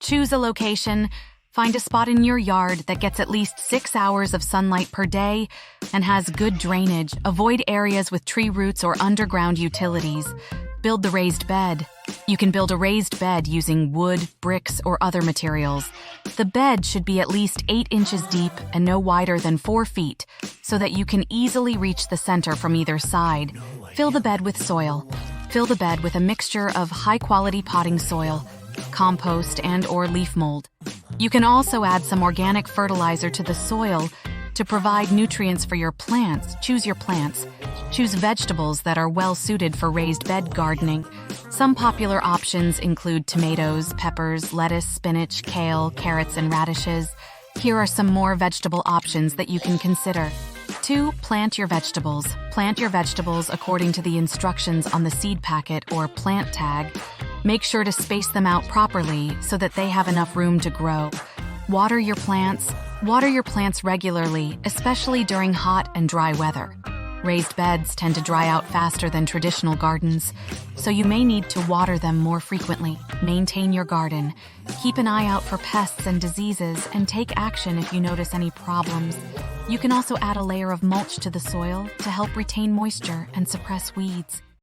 Choose a location. Find a spot in your yard that gets at least 6 hours of sunlight per day and has good drainage. Avoid areas with tree roots or underground utilities. Build the raised bed. You can build a raised bed using wood, bricks, or other materials. The bed should be at least 8 inches deep and no wider than 4 feet, so that you can easily reach the center from either side. Fill the bed with soil. Fill the bed with a mixture of high-quality potting soil, compost, and/or leaf mold. You can also add some organic fertilizer to the soil to provide nutrients for your plants. Choose your plants. Choose vegetables that are well suited for raised bed gardening. Some popular options include tomatoes, peppers, lettuce, spinach, kale, carrots, and radishes. Here are some more vegetable options that you can consider. 2. Plant your vegetables. Plant your vegetables according to the instructions on the seed packet or plant tag. Make sure to space them out properly so that they have enough room to grow. Water your plants. Water your plants regularly, especially during hot and dry weather. Raised beds tend to dry out faster than traditional gardens, so you may need to water them more frequently. Maintain your garden. Keep an eye out for pests and diseases and take action if you notice any problems. You can also add a layer of mulch to the soil to help retain moisture and suppress weeds.